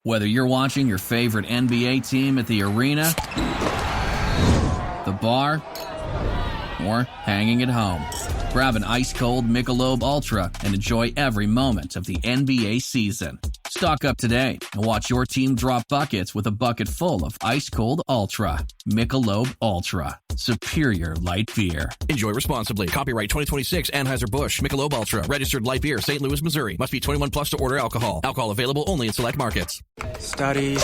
Whether you're watching your favorite NBA team at the arena, the bar, or hanging at home, grab an ice-cold Michelob Ultra and enjoy every moment of the NBA season. Stock up today and watch your team drop buckets with a bucket full of ice-cold Ultra. Michelob Ultra. Superior light beer. Enjoy responsibly. Copyright 2026 Anheuser-Busch Michelob Ultra. Registered light beer. St. Louis, Missouri. Must be 21 plus to order alcohol. Alcohol available only in select markets. Study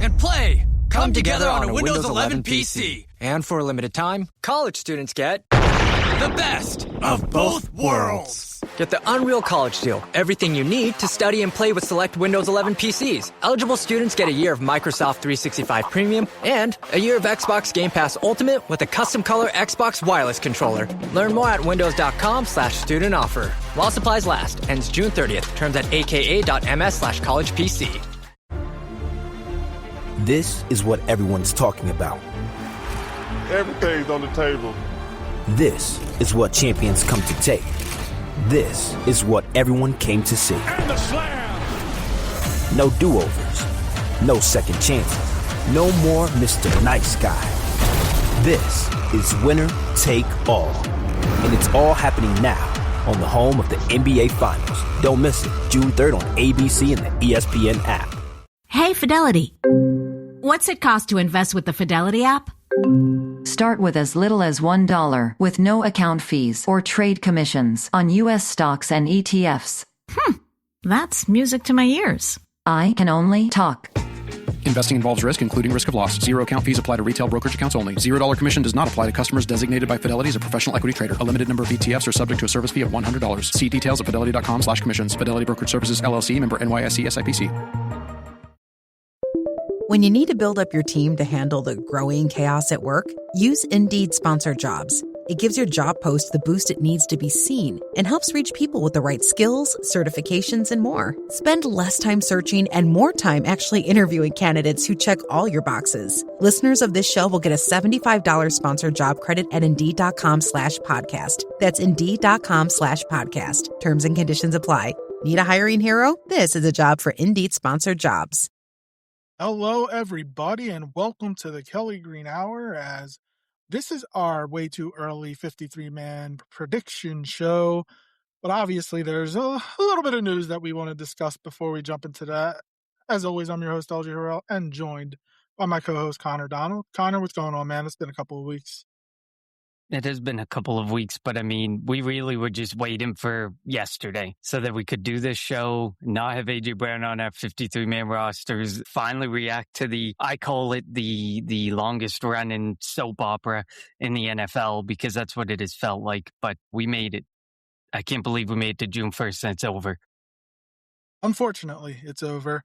and play come together on a Windows 11 PC. And for a limited time, college students get the best of both worlds. Get the Unreal College Deal. Everything you need to study and play with select Windows 11 PCs. Eligible students get a year of Microsoft 365 Premium and a year of Xbox Game Pass Ultimate with a custom color Xbox wireless controller. Learn more at windows.com/student offer. While supplies last. Ends June 30th. Terms at aka.ms/collegepc. This is what everyone's talking about. Everything's on the table. This is what champions come to take. This is what everyone came to see. And the slam! No do-overs. No second chances. No more Mr. Nice Guy. This is winner take all. And it's all happening now on the home of the NBA Finals. Don't miss it. June 3rd on ABC and the ESPN app. Hey, Fidelity. What's it cost to invest with the Fidelity app? Start with as little as $1 with no account fees or trade commissions on U.S. stocks and ETFs. That's music to my ears. I can only talk. Investing involves risk, including risk of loss. Zero account fees apply to retail brokerage accounts only. $0 commission does not apply to customers designated by Fidelity as a professional equity trader. A limited number of ETFs are subject to a service fee of $100. See details at fidelity.com/commissions. Fidelity Brokerage Services, LLC, member NYSE SIPC. When you need to build up your team to handle the growing chaos at work, use Indeed Sponsored Jobs. It gives your job post the boost it needs to be seen and helps reach people with the right skills, certifications, and more. Spend less time searching and more time actually interviewing candidates who check all your boxes. Listeners of this show will get a $75 sponsored job credit at Indeed.com/podcast. That's Indeed.com/podcast. Terms and conditions apply. Need a hiring hero? This is a job for Indeed Sponsored Jobs. Hello, everybody, and welcome to the Kelly Green Hour, as this is our way too early 53-man prediction show. But obviously, there's a little bit of news that we want to discuss before we jump into that. As always, I'm your host, LJ Harrell, and joined by my co-host, Connor Donald. Connor, what's going on, man? It's been a couple of weeks. It has been a couple of weeks, but I mean, we really were just waiting for yesterday so that we could do this show, not have AJ Brown on our 53-man rosters, finally react to I call it the longest running soap opera in the NFL, because that's what it has felt like. But we made it. I can't believe we made it to June 1st and it's over. Unfortunately, it's over.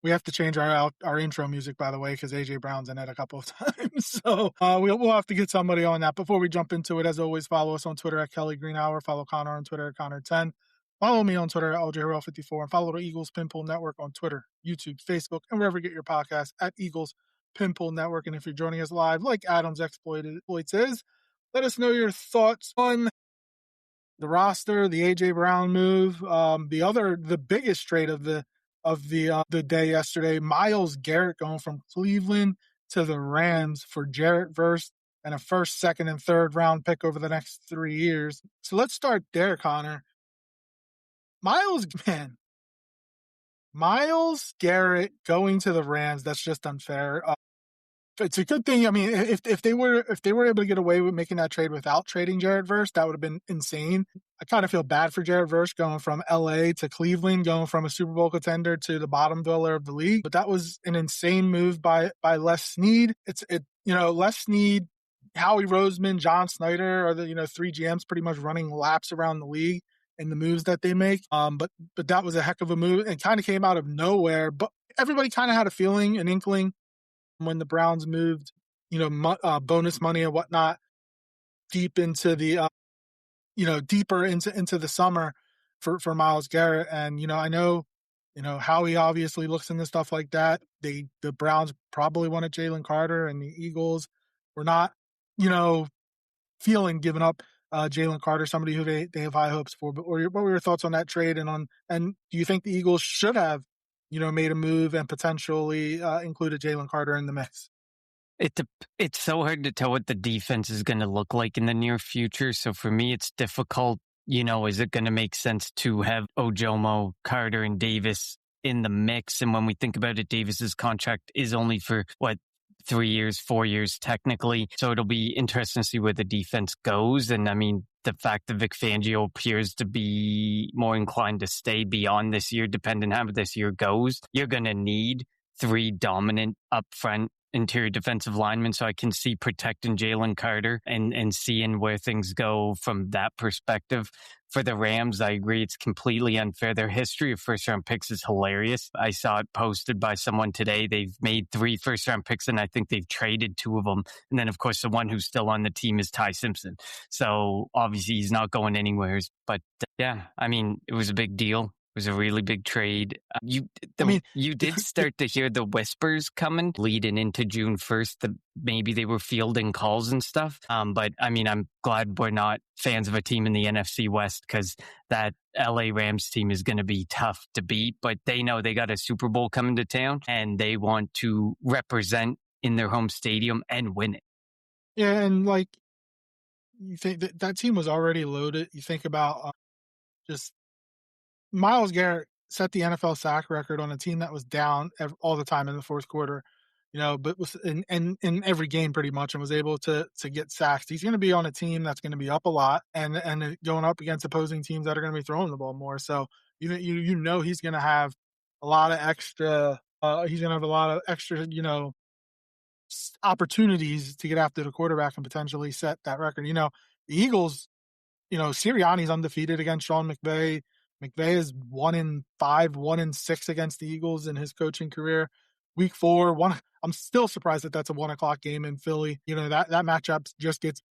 We have to change our intro music, by the way, because AJ Brown's in it a couple of times. So we'll have to get somebody on that. Before we jump into it, as always, follow us on Twitter at Kelly Green Hour. Follow Connor on Twitter at Connor10. Follow me on Twitter at LJHarrell54. And follow the Eagles Pinpool Network on Twitter, YouTube, Facebook, and wherever you get your podcasts at Eagles Pinpool Network. And if you're joining us live, like Adam's Exploits is, let us know your thoughts on the roster, the AJ Brown move, the biggest trade of the day yesterday, Myles Garrett going from Cleveland to the Rams for Jarrett Verse and a first, second, and third round pick over the next 3 years. So let's start there, Connor. Myles Garrett going to the Rams, that's just unfair. It's a good thing. I mean, if they were able to get away with making that trade without trading Jarrett Verse, that would have been insane. I kind of feel bad for Jarrett Verse going from LA to Cleveland, going from a Super Bowl contender to the bottom dweller of the league. But that was an insane move by Les Snead. Les Snead, Howie Roseman, John Snyder are the three GMs pretty much running laps around the league in the moves that they make. But that was a heck of a move and kind of came out of nowhere. But everybody kind of had a feeling, an inkling, when the Browns moved, bonus money and whatnot deep into the, deeper into the summer for Myles Garrett. And, I know, Howie obviously looks into stuff like that. The Browns probably wanted Jalen Carter, and the Eagles were not, feeling giving up Jalen Carter, somebody who they have high hopes for. But what were your thoughts on that trade? And do you think the Eagles should have made a move and potentially included Jalen Carter in the mix. It's so hard to tell what the defense is going to look like in the near future. So for me, it's difficult. Is it going to make sense to have Ojomo, Carter, and Davis in the mix? And when we think about it, Davis's contract is only for 3 years, 4 years technically. So it'll be interesting to see where the defense goes. And I mean, the fact that Vic Fangio appears to be more inclined to stay beyond this year, depending on how this year goes, you're going to need 3 dominant upfront interior defensive linemen. So I can see protecting Jalen Carter and seeing where things go from that perspective. For the Rams, I agree it's completely unfair. Their history of first-round picks is hilarious. I saw it posted by someone today. They've made 3 first-round picks, and I think they've traded 2 of them. And then, of course, the one who's still on the team is Ty Simpson. So obviously he's not going anywhere. But yeah, I mean, it was a big deal. It was a really big trade. You did start to hear the whispers coming leading into June 1st that maybe they were fielding calls and stuff. But I mean, I'm glad we're not fans of a team in the NFC West because that LA Rams team is going to be tough to beat. But they know they got a Super Bowl coming to town and they want to represent in their home stadium and win it. Yeah, and you think that team was already loaded. You think about just Myles Garrett set the NFL sack record on a team that was down all the time in the fourth quarter, but was in every game pretty much, and was able to get sacks. He's going to be on a team that's going to be up a lot and going up against opposing teams that are going to be throwing the ball more. So he's going to have a lot of extra. He's going to have a lot of extra, opportunities to get after the quarterback and potentially set that record. The Eagles, Sirianni's undefeated against Sean McVay. McVay is 1-5, 1-6 against the Eagles in his coaching career. Week 4, I'm still surprised that that's a 1:00 game in Philly. That matchup just gets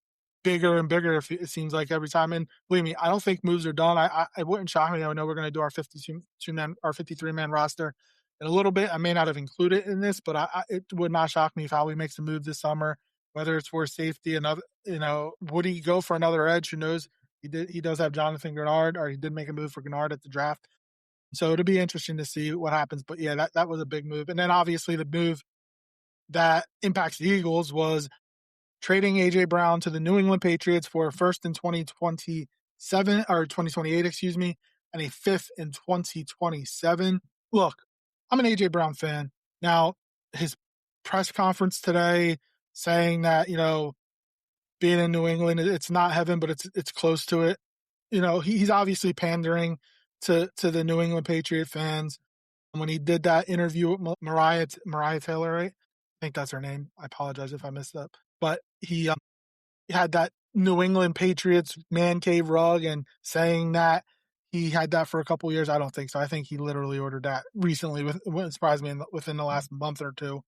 bigger and bigger. It seems like every time. And believe me, I don't think moves are done. It wouldn't shock me. I know we're going to do our 53-man roster in a little bit. I may not have included it in this, but it would not shock me if Howie makes a move this summer, whether it's for safety, would he go for another edge? Who knows? He does have Jonathan Grenard, or he did make a move for Grenard at the draft. So it'll be interesting to see what happens. But yeah, that was a big move. And then obviously the move that impacts the Eagles was trading A.J. Brown to the New England Patriots for a first in 2027 or 2028, and a fifth in 2027. Look, I'm an A.J. Brown fan. Now, his press conference today saying that, being in New England, it's not heaven, but it's close to it. He's obviously pandering to the New England Patriot fans. When he did that interview with Mariah Taylor, right? I think that's her name. I apologize if I messed up. But he had that New England Patriots man cave rug and saying that he had that for a couple years. I don't think so. I think he literally ordered that recently. Wouldn't surprise me within the last month or two.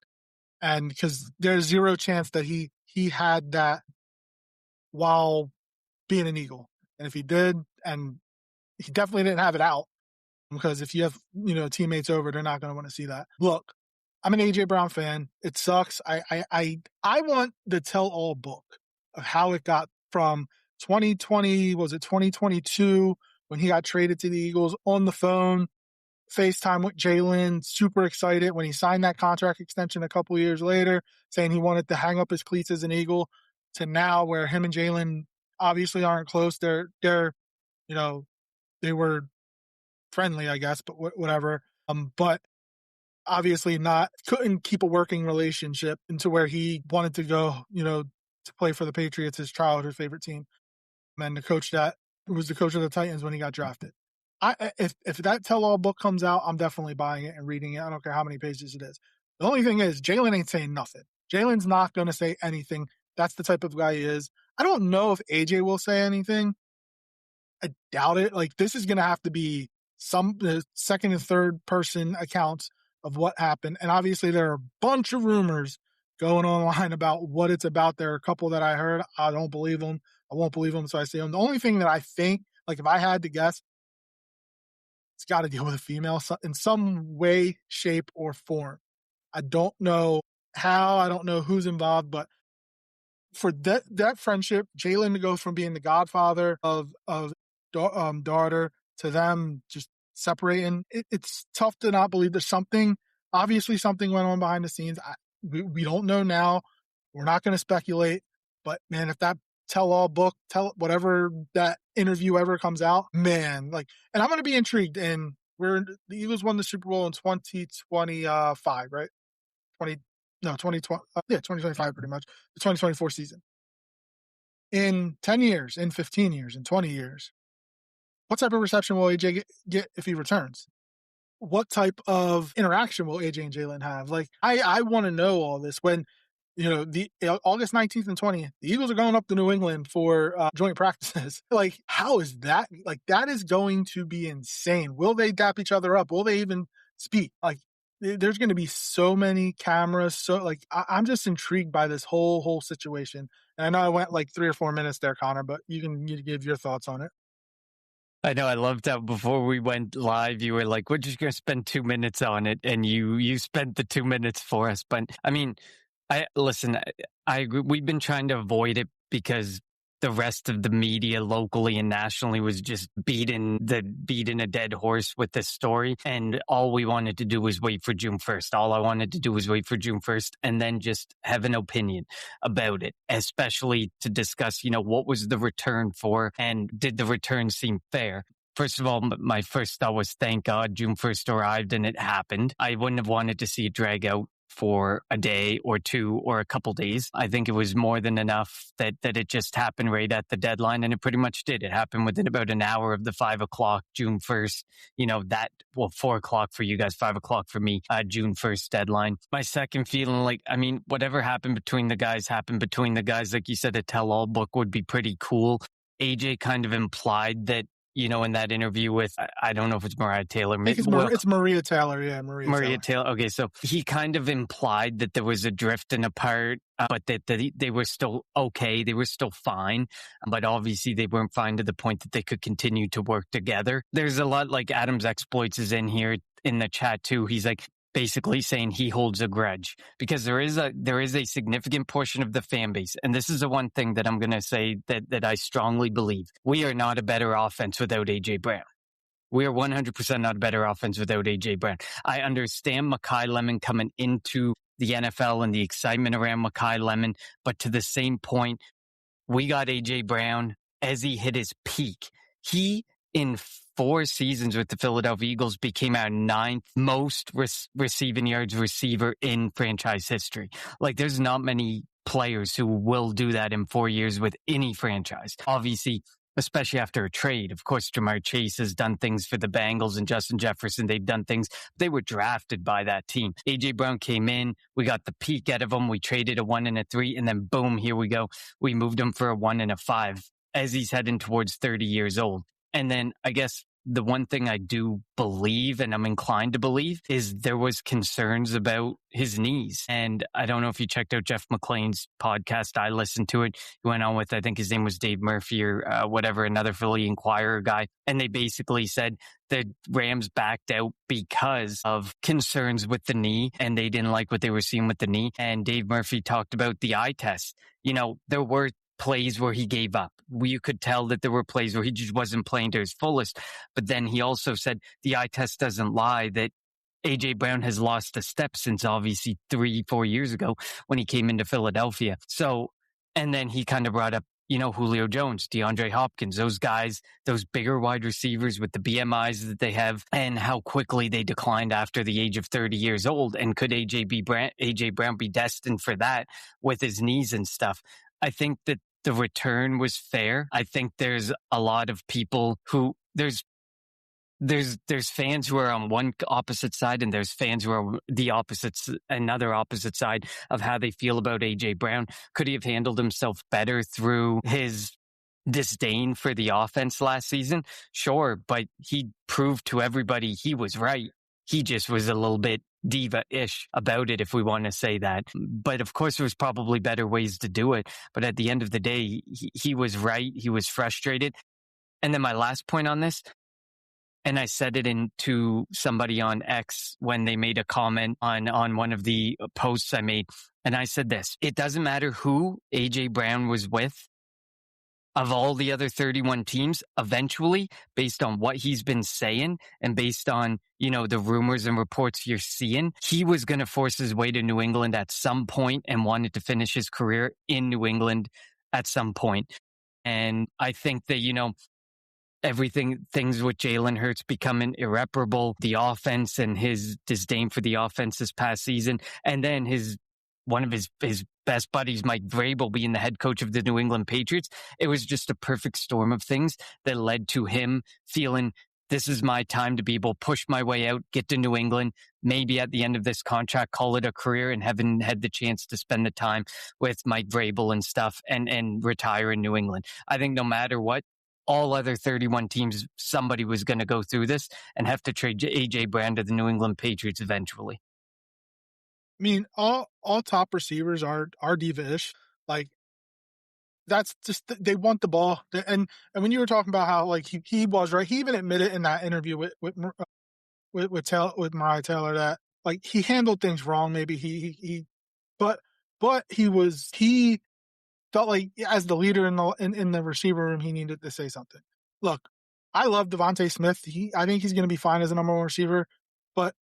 And because there's zero chance that he had that while being an Eagle. And if he did, and he definitely didn't have it out, because if you have, teammates over, they're not going to want to see that. Look, I'm an A.J. Brown fan. It sucks. I want the tell-all book of how it got from 2020, was it 2022, when he got traded to the Eagles, on the phone, FaceTime with Jalen, super excited when he signed that contract extension a couple years later, saying he wanted to hang up his cleats as an Eagle, to now where him and Jalen obviously aren't close. They're they were friendly, I guess, but whatever. But obviously couldn't keep a working relationship into where he wanted to go, to play for the Patriots, his childhood favorite team. And the coach that was the coach of the Titans when he got drafted. If that tell-all book comes out, I'm definitely buying it and reading it. I don't care how many pages it is. The only thing is, Jalen ain't saying nothing. Jalen's not going to say anything. That's the type of guy he is. I don't know if AJ will say anything. I doubt it. This is going to have to be some second and third person accounts of what happened. And obviously there are a bunch of rumors going online about what it's about. There are a couple that I heard. I don't believe them. I won't believe them. So I say them. The only thing that I think, if I had to guess, it's got to deal with a female in some way, shape, or form. I don't know how. I don't know who's involved, but for that friendship, Jalen to go from being the godfather of daughter to them just separating. It's tough to not believe there's obviously something went on behind the scenes. We don't know now. We're not going to speculate, but man, if that tell-all book, whatever that interview ever comes out, man, and I'm going to be intrigued. And the Eagles won the Super Bowl in 2025, right? 2025 pretty much, the 2024 season. In 10 years, in 15 years, in 20 years, what type of reception will AJ get if he returns? What type of interaction will AJ and Jalen have? I want to know all this when, the August 19th and 20th, the Eagles are going up to New England for joint practices. How is that? That is going to be insane. Will they dap each other up? Will they even speak? There's going to be so many cameras. So I'm just intrigued by this whole situation. And I know I went 3 or 4 minutes there, Connor, but you can give your thoughts on it. I know. I loved how before we went live, you were like, we're just going to spend 2 minutes on it. And you spent the 2 minutes for us. But I mean, I agree. We've been trying to avoid it because the rest of the media locally and nationally was just beating a dead horse with this story. And all we wanted to do was wait for June 1st. All I wanted to do was wait for June 1st and then just have an opinion about it, especially to discuss, what was the return for and did the return seem fair? First of all, my first thought was, thank God June 1st arrived and it happened. I wouldn't have wanted to see it drag out for a day or two or a couple days. I think it was more than enough that it just happened right at the deadline, and it pretty much did. It happened within about an hour of the 5 o'clock, June 1st, 4 o'clock for you guys, 5 o'clock for me, June 1st deadline. My second feeling, whatever happened between the guys happened between the guys. Like you said, a tell-all book would be pretty cool. AJ kind of implied that, in that interview with, I don't know if it's Mariah Taylor. I think it's Maria Taylor. Yeah, Maria Taylor. Okay, so he kind of implied that there was a drift and apart, but that they were still okay. They were still fine. But obviously they weren't fine to the point that they could continue to work together. There's a lot, like Adam's Exploits is in here in the chat too. He's basically saying he holds a grudge because there is a significant portion of the fan base. And this is the one thing that I'm going to say that I strongly believe. We are not a better offense without AJ Brown. We are 100% not a better offense without AJ Brown. I understand Mekhi Lemon coming into the NFL and the excitement around Mekhi Lemon. But to the same point, we got AJ Brown as he hit his peak. He, in 4 seasons with the Philadelphia Eagles, became our 9th most receiving yards receiver in franchise history. There's not many players who will do that in 4 years with any franchise. Obviously, especially after a trade. Of course, Jamar Chase has done things for the Bengals and Justin Jefferson. They've done things. They were drafted by that team. AJ Brown came in. We got the peak out of him. We traded a 1 and a 3, and then boom, here we go. We moved him for a 1 and a 5 as he's heading towards 30 years old. And then I guess the one thing I do believe, and I'm inclined to believe, is there was concerns about his knees. And I don't know if you checked out Jeff McClain's podcast. I listened to it. He went on with, I think his name was Dave Murphy or whatever, another Philly Inquirer guy. And they basically said the Rams backed out because of concerns with the knee, and they didn't like what they were seeing with the knee. And Dave Murphy talked about the eye test. There were plays where he gave up. You could tell that there were plays where he just wasn't playing to his fullest. But then he also said the eye test doesn't lie, that AJ Brown has lost a step since obviously 3-4 years ago when he came into Philadelphia. So, and then he kind of brought up, Julio Jones, DeAndre Hopkins, those guys, those bigger wide receivers with the BMIs that they have and how quickly they declined after the age of 30 years old. And could AJ Brown be destined for that with his knees and stuff? I think that the return was fair. I think there's a lot of people who there's fans who are on one opposite side, and there's fans who are another opposite side of how they feel about AJ Brown. Could he have handled himself better through his disdain for the offense last season? Sure, but he proved to everybody he was right. He just was a little bit diva-ish about it, if we want to say that. But of course, there was probably better ways to do it. But at the end of the day, he was right. He was frustrated. And then my last point on this, and I said it to somebody on X when they made a comment on one of the posts I made. And I said this: it doesn't matter who AJ Brown was with of all the other 31 teams, eventually, based on what he's been saying and based on, the rumors and reports you're seeing, he was going to force his way to New England at some point and wanted to finish his career in New England at some point. And I think that, things with Jalen Hurts becoming irreparable, the offense and his disdain for the offense this past season, and then one of his best buddies, Mike Vrabel, being the head coach of the New England Patriots. It was just a perfect storm of things that led to him feeling this is my time to be able to push my way out, get to New England, maybe at the end of this contract, call it a career, and having had the chance to spend the time with Mike Vrabel and stuff and retire in New England. I think no matter what, all other 31 teams, somebody was going to go through this and have to trade A.J. Brown to the New England Patriots eventually. I mean, all top receivers are diva-ish. Like, that's just, they want the ball. And when you were talking about how, like, he was right, he even admitted in that interview with Mariah Taylor that, like, he handled things wrong. Maybe but he felt like as the leader in the receiver room, he needed to say something. Look, I love Devontae Smith. I think he's going to be fine as a number one receiver, but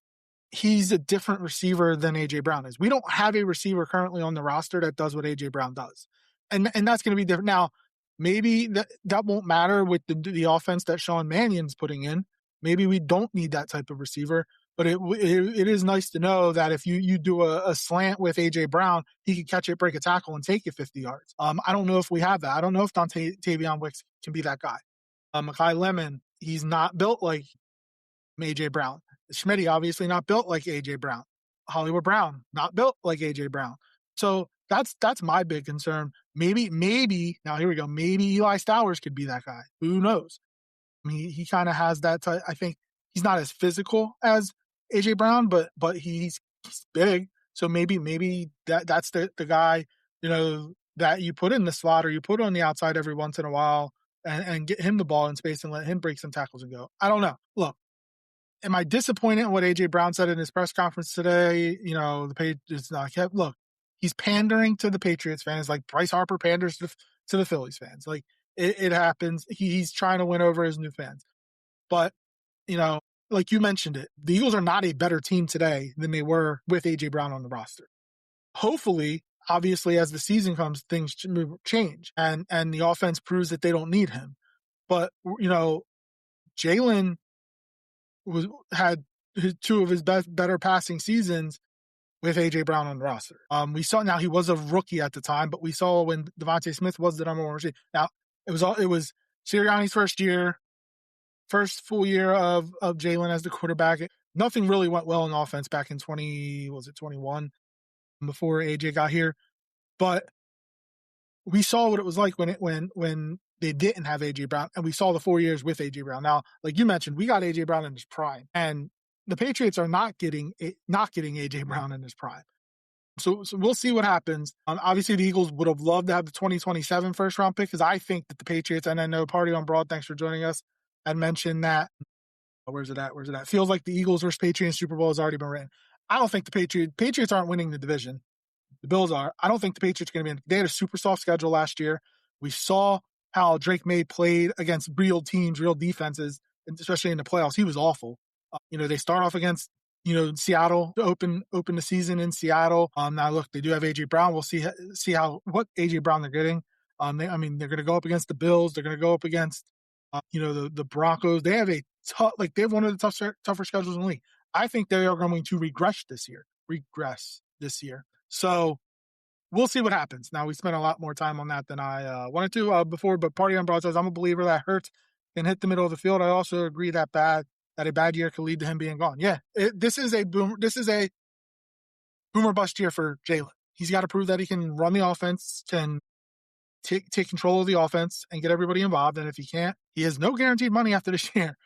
he's a different receiver than A.J. Brown is. We don't have a receiver currently on the roster that does what A.J. Brown does. And that's going to be different. Now, maybe that won't matter with the offense that Sean Mannion's putting in. Maybe we don't need that type of receiver, but it is nice to know that if you do a slant with A.J. Brown, he can catch it, break a tackle, and take it 50 yards. I don't know if we have that. I don't know if Tavion Wicks can be that guy. Mekhi Lemon, he's not built like A.J. Brown. Schmitty, obviously not built like A.J. Brown. Hollywood Brown, not built like A.J. Brown. So that's my big concern. Maybe, now here we go, maybe Eli Stowers could be that guy. Who knows? I mean, he kind of has that type. I think he's not as physical as A.J. Brown, but he's big. So maybe that's the guy, that you put in the slot or you put on the outside every once in a while and get him the ball in space and let him break some tackles and go. I don't know. Look, am I disappointed in what A.J. Brown said in his press conference today? The Patriots look, he's pandering to the Patriots fans like Bryce Harper panders to the Phillies fans. Like, it happens. He's trying to win over his new fans. But, like you mentioned it, the Eagles are not a better team today than they were with A.J. Brown on the roster. Hopefully, obviously, as the season comes, things change and the offense proves that they don't need him. But, Jalen had two of his better passing seasons with A.J. Brown on the roster. We saw, now he was a rookie at the time, but we saw when Devontae Smith was the number one receiver. Now, it was Sirianni's first full year of Jalen as the quarterback. Nothing really went well in offense back in 21 before AJ got here. But we saw what it was like when they didn't have AJ Brown, and we saw the 4 years with AJ Brown. Now, like you mentioned, we got AJ Brown in his prime, and the Patriots are not getting AJ Brown in his prime. So we'll see what happens. Obviously, the Eagles would have loved to have the 2027 first round pick, because I think that the Patriots, and I know Party on Broad, thanks for joining us, had mentioned that. Where's it at? Feels like the Eagles versus Patriots Super Bowl has already been written. I don't think the Patriots aren't winning the division. The Bills are. I don't think the Patriots are going to be they had a super soft schedule last year. We saw how Drake May played against real teams, real defenses, especially in the playoffs. He was awful. They start off against Seattle to open the season in Seattle. Now look, they do have AJ Brown. We'll see what AJ Brown they're getting. They're going to go up against the Bills. They're going to go up against the Broncos. They have they have one of the tougher schedules in the league. I think they are going to regress this year. So we'll see what happens. Now, we spent a lot more time on that than I wanted to before, but Party on Broad says, I'm a believer that Hurts can hit the middle of the field. I also agree that a bad year could lead to him being gone. Yeah, this is a boomer bust year for Jalen. He's got to prove that he can run the offense, can take control of the offense and get everybody involved. And if he can't, he has no guaranteed money after this year.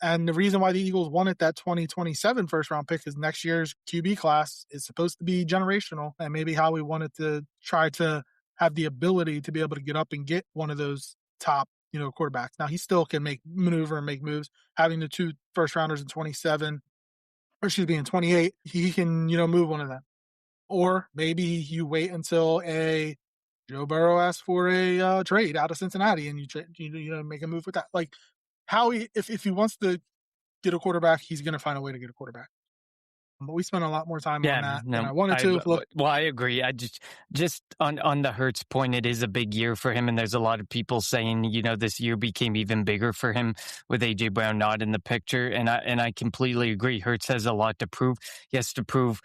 And the reason why the Eagles wanted that 2027 first round pick is next year's QB class is supposed to be generational. And maybe Howie wanted to try to have the ability to be able to get up and get one of those top, quarterbacks. Now, he still can maneuver and make moves. Having the two first rounders in 28, he can, move one of them. Or maybe you wait until a Joe Burrow asked for a trade out of Cincinnati, and you make a move with that. Like Howie, if he wants to get a quarterback, he's going to find a way to get a quarterback. But we spent a lot more time on that than I wanted to. Look, I agree. I just on the Hurts point, it is a big year for him, and there's a lot of people saying, this year became even bigger for him with AJ Brown not in the picture, and I completely agree. Hurts has a lot to prove. He has to prove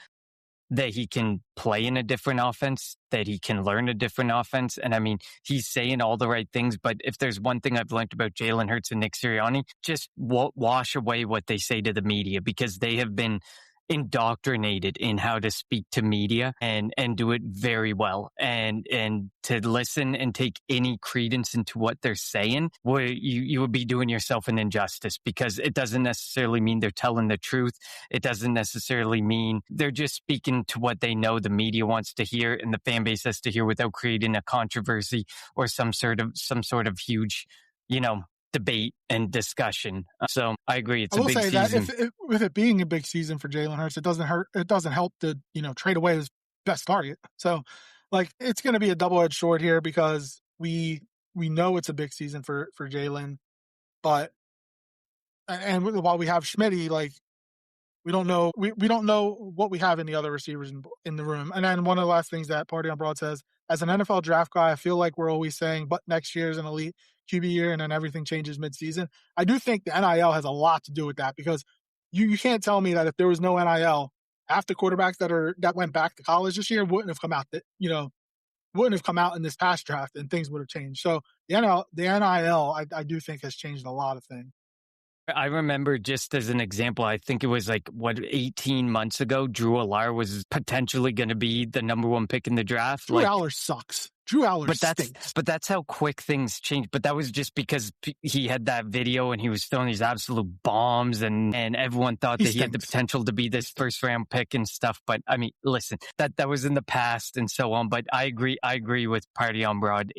that he can play in a different offense, that he can learn a different offense. And I mean, he's saying all the right things, but if there's one thing I've learned about Jalen Hurts and Nick Sirianni, just wash away what they say to the media, because they have been indoctrinated in how to speak to media and do it very well, and to listen and take any credence into what they're saying, where you would be doing yourself an injustice, because it doesn't necessarily mean they're telling the truth. It doesn't necessarily mean they're just speaking to what they know the media wants to hear and the fan base has to hear, without creating a controversy or some sort of huge, debate and discussion. So I agree. It's a big season. I will say that with it being a big season for Jalen Hurts, it doesn't help to, trade away his best target. So it's going to be a double-edged sword here, because we know it's a big season for Jalen, but while we have Schmitty, we don't know what we have in the other receivers in the room. And then one of the last things that Party on Broad says, as an NFL draft guy, I feel like we're always saying, but next year is an elite QB year, and then everything changes midseason. I do think the NIL has a lot to do with that, because you can't tell me that if there was no NIL, half the quarterbacks that went back to college this year wouldn't have come out in this past draft, and things would have changed. So the NIL, I do think, has changed a lot of things. I remember, just as an example, I think it was 18 months ago, Drew Aller was potentially going to be the number one pick in the draft. Drew Aller sucks. Drew Aller stinks. But that's how quick things change. But that was just because he had that video and he was throwing these absolute bombs, and everyone thought that he had the potential to be this first round pick and stuff. But I mean, listen, that was in the past and so on. But I agree with Party on Broad.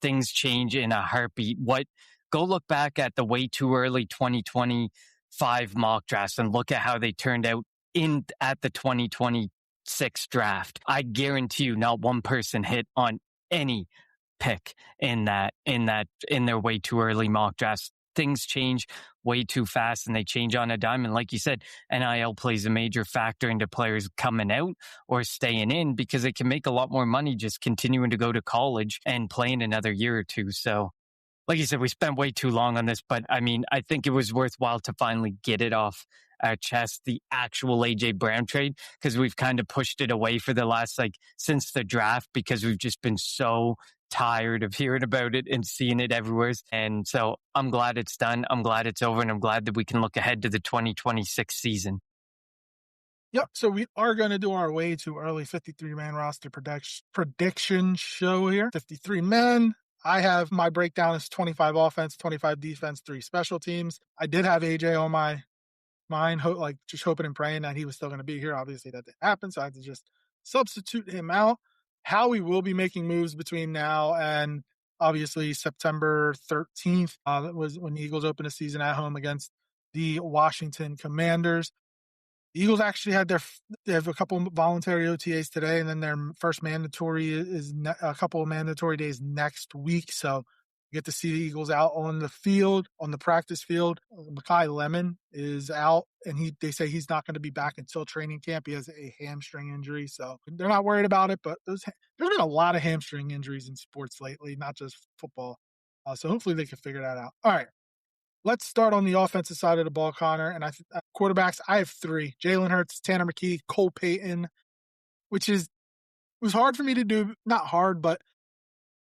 Things change in a heartbeat. Go look back at the way too early 2025 mock drafts and look at how they turned out at the 2026 draft. I guarantee you not one person hit on any pick in their way too early mock drafts. Things change way too fast, and they change on a dime. And like you said, NIL plays a major factor into players coming out or staying in, because they can make a lot more money just continuing to go to college and playing another year or two. So, like you said, we spent way too long on this, but I mean, I think it was worthwhile to finally get it off our chest, the actual AJ Brown trade, because we've kind of pushed it away for the last, since the draft, because we've just been so tired of hearing about it and seeing it everywhere. And so I'm glad it's done. I'm glad it's over, and I'm glad that we can look ahead to the 2026 season. Yep. So we are going to do our way too early 53-man roster prediction show here. 53 men. I have my breakdown is 25 offense, 25 defense, 3 special teams. I did have AJ on my mind, just hoping and praying that he was still going to be here. Obviously, that didn't happen, so I had to just substitute him out. Howie will be making moves between now and obviously September 13th. That was when the Eagles opened a season at home against the Washington Commanders. The Eagles actually they have a couple voluntary OTAs today, and then their first mandatory is a couple of mandatory days next week. So you get to see the Eagles out on the field, on the practice field. Mekhi Lemon is out, and they say he's not going to be back until training camp. He has a hamstring injury, so they're not worried about it. But there's been a lot of hamstring injuries in sports lately, not just football. So hopefully they can figure that out. All right. Let's start on the offensive side of the ball, Connor. And quarterbacks, I have 3. Jalen Hurts, Tanner McKee, Cole Payton, it was hard for me to do. Not hard, but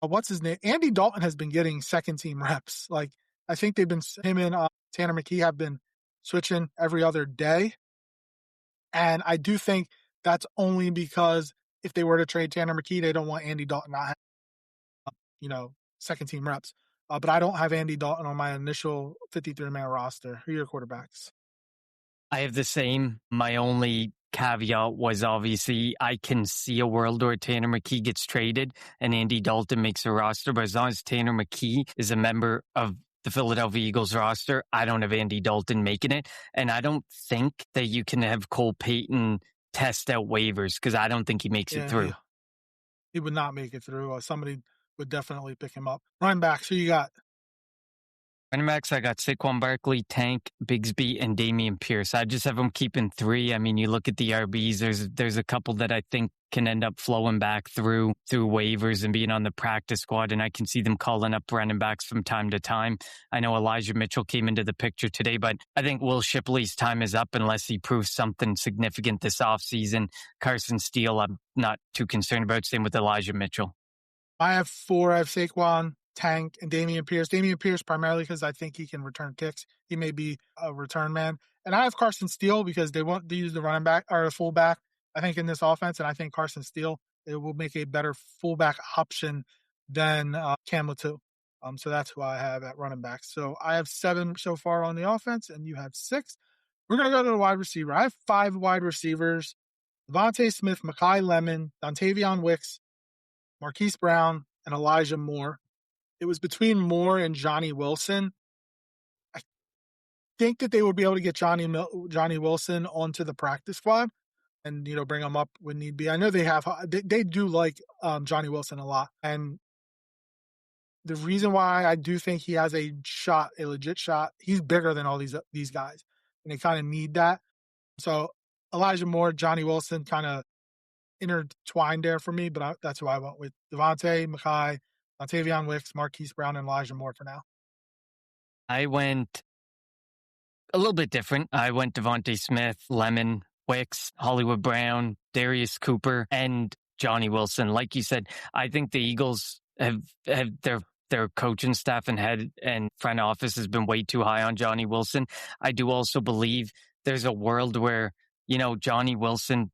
what's his name? Andy Dalton has been getting second-team reps. I think him and Tanner McKee have been switching every other day. And I do think that's only because if they were to trade Tanner McKee, they don't want Andy Dalton not have, second-team reps. But I don't have Andy Dalton on my initial 53-man roster. Who are your quarterbacks? I have the same. My only caveat was obviously I can see a world where Tanner McKee gets traded and Andy Dalton makes a roster. But as long as Tanner McKee is a member of the Philadelphia Eagles roster, I don't have Andy Dalton making it. And I don't think that you can have Cole Payton test out waivers, because I don't think he makes it through. he would not make it through. Somebody would definitely pick him up. Running backs, who you got? Running backs, I got Saquon Barkley, Tank, Bigsby, and Damian Pierce. I just have them keeping 3. I mean, you look at the RBs, there's a couple that I think can end up flowing back through waivers and being on the practice squad, and I can see them calling up running backs from time to time. I know Elijah Mitchell came into the picture today, but I think Will Shipley's time is up unless he proves something significant this offseason. Carson Steele, I'm not too concerned about. Same with Elijah Mitchell. I have 4. I have Saquon, Tank, and Damian Pierce. Damian Pierce primarily because I think he can return kicks. He may be a return man. And I have Carson Steele because they want to use the running back or the fullback, I think, in this offense. And I think Carson Steele, it will make a better fullback option than Cam Latu. So that's who I have at running back. So I have 7 so far on the offense, and you have 6. We're going to go to the wide receiver. I have 5 wide receivers: Devontae Smith, Mekhi Lemon, Dontavion Wicks, Marquise Brown, and Elijah Moore. It was between Moore and Johnny Wilson. I think that they would be able to get Johnny Wilson onto the practice squad and, bring him up when need be. I know they do like Johnny Wilson a lot. And the reason why I do think he has a legit shot, he's bigger than all these guys, and they kind of need that. So Elijah Moore, Johnny Wilson kind of intertwined there for me, but that's who I went with. Devontae, Mekhi, Dontavion Wicks, Marquise Brown, and Elijah Moore for now. I went a little bit different. I went Devontae Smith, Lemon, Wicks, Hollywood Brown, Darius Cooper, and Johnny Wilson. Like you said, I think the Eagles have their coaching staff and head and front office has been way too high on Johnny Wilson. I do also believe there's a world where, Johnny Wilson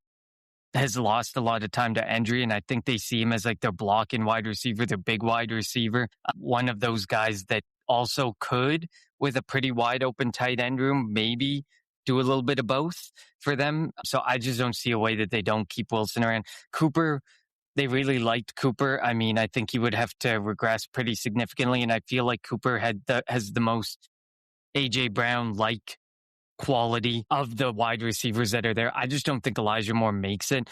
has lost a lot of time to injury, and I think they see him as like their blocking wide receiver, their big wide receiver. One of those guys that also could, with a pretty wide open tight end room, maybe do a little bit of both for them. So I just don't see a way that they don't keep Wilson around. Cooper, they really liked Cooper. I mean, I think he would have to regress pretty significantly, and I feel like Cooper has the most A.J. Brown-like quality of the wide receivers that are there. I just don't think Elijah Moore makes it.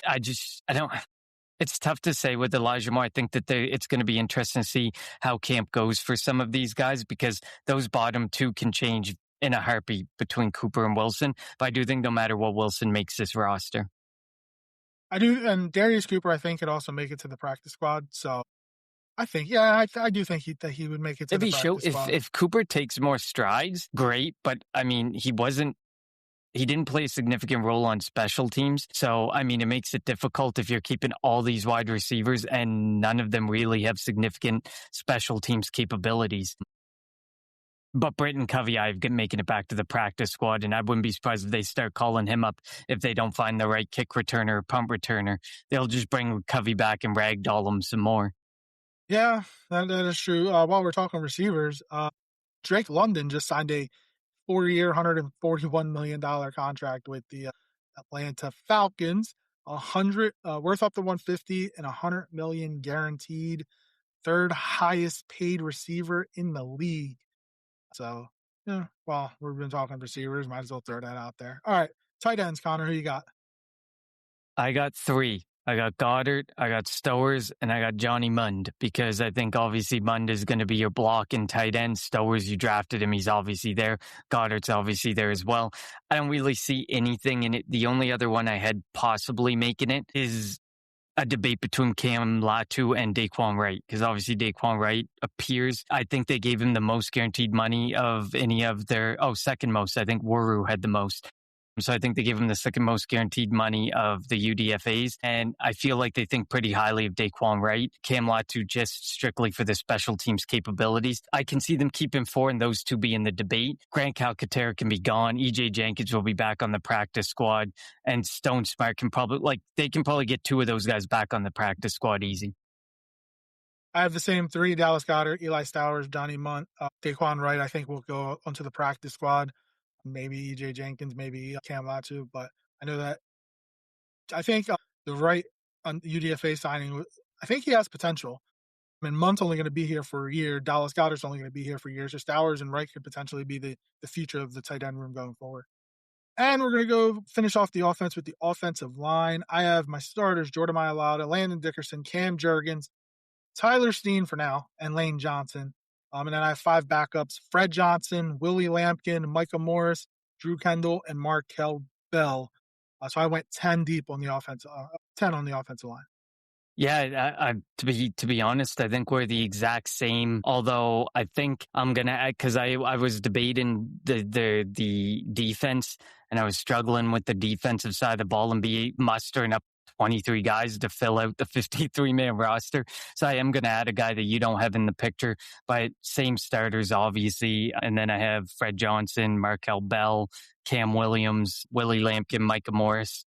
It's tough to say with Elijah Moore. I think that it's going to be interesting to see how camp goes for some of these guys, because those bottom 2 can change in a heartbeat between Cooper and Wilson. But I do think no matter what, Wilson makes this roster. I do, and Darius Cooper, I think, could also make it to the practice squad. So I think, I do think he would make it to the practice squad. If Cooper takes more strides, great. But I mean, he didn't play a significant role on special teams. So, I mean, it makes it difficult if you're keeping all these wide receivers and none of them really have significant special teams capabilities. But Britton Covey, I've making it back to the practice squad, and I wouldn't be surprised if they start calling him up if they don't find the right kick returner or punt returner. They'll just bring Covey back and ragdoll him some more. Yeah, that is true. While we're talking receivers, Drake London just signed a 4-year, $141 million contract with the Atlanta Falcons, worth up to $150 and $100 million guaranteed, 3rd highest paid receiver in the league. So, well, we've been talking receivers, might as well throw that out there. All right, tight ends, Connor, who you got? I got 3. I got Goddard, I got Stowers, and I got Johnny Mund, because I think obviously Mund is going to be your block and tight end. Stowers, you drafted him. He's obviously there. Goddard's obviously there as well. I don't really see anything in it. The only other one I had possibly making it is a debate between Cam Latu and Daquan Wright, because obviously Daquan Wright appears, I think they gave him the most guaranteed money of any of their, second most. I think Wuru had the most. So I think they gave him the second most guaranteed money of the UDFAs. And I feel like they think pretty highly of Daquan Wright. Cam Latu just strictly for the special teams capabilities. I can see them keeping 4 and those 2 be in the debate. Grant Calcaterra can be gone. EJ Jenkins will be back on the practice squad. And Stone Smart can probably get 2 of those guys back on the practice squad easy. I have the same 3: Dallas Goedert, Eli Stowers, Johnny Munt, Daquan Wright. I think will go onto the practice squad. Maybe EJ Jenkins, maybe Cam Latu, but I know that I think the Wright on UDFA signing, I think he has potential. I mean, Munt's only going to be here for a year. Dallas Goedert's only going to be here for years. So Stowers and Wright could potentially be the future of the tight end room going forward. And we're going to go finish off the offense with the offensive line. I have my starters, Jordan Mailata, Landon Dickerson, Cam Jurgens, Tyler Steen for now, and Lane Johnson. And then I have 5 backups, Fred Johnson, Willie Lampkin, Micah Morris, Drew Kendall, and Markel Bell. So I went 10 deep on the 10 on the offensive line. Yeah, to be honest, I think we're the exact same. Although I think I'm gonna, because I was debating the defense, and I was struggling with the defensive side of the ball and be mustering up 23 guys to fill out the 53-man roster. So I am going to add a guy that you don't have in the picture, but same starters, obviously. And then I have Fred Johnson, Markel Bell, Cam Williams, Willie Lampkin, Micah Morris,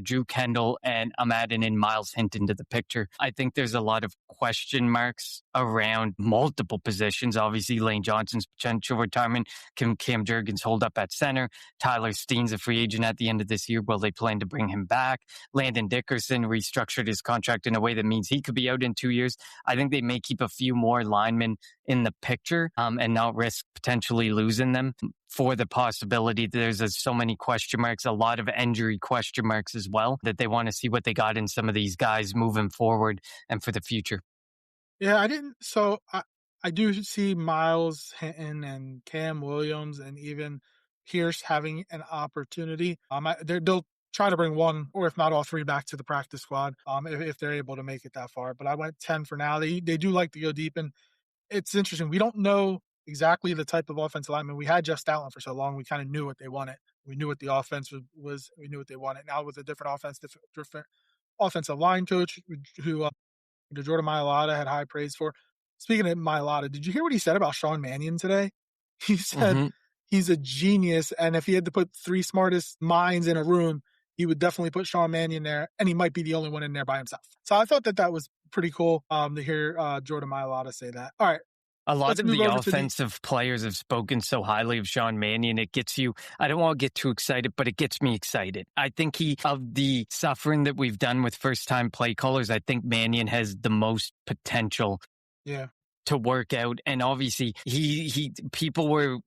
Drew Kendall, and I'm adding in Miles Hinton to the picture. I think there's a lot of question marks around multiple positions. Obviously, Lane Johnson's potential retirement. Can Cam Jurgens hold up at center? Tyler Steen's a free agent at the end of this year. Will they plan to bring him back? Landon Dickerson restructured his contract in a way that means he could be out in 2 years. I think they may keep a few more linemen in the picture and not risk potentially losing them for the possibility that there's so many question marks, a lot of injury question marks as well, that they want to see what they got in some of these guys moving forward and for the future. Yeah, I do see Miles Hinton and Cam Williams and even Pierce having an opportunity. They'll try to bring one, or if not all 3, back to the practice squad if they're able to make it that far. But I went 10 for now. They do like to go deep, and it's interesting. We don't know exactly the type of offensive lineman. We had Jeff Stoutland for so long. We kind of knew what they wanted. We knew what the offense was. We knew what they wanted. Now with a different offensive line coach who Jordan Mailata had high praise for. Speaking of Mailata, did you hear what he said about Sean Mannion today? He said he's a genius, and if he had to put 3 smartest minds in a room, he would definitely put Sean Mannion there, and he might be the only one in there by himself. So I thought that was pretty cool to hear Jordan Mailata say that. All right. A lot of the offensive players have spoken so highly of Sean Mannion. It gets you, I don't want to get too excited, but it gets me excited. I think of the suffering that we've done with first-time play callers, I think Mannion has the most potential. Yeah. To work out, and obviously people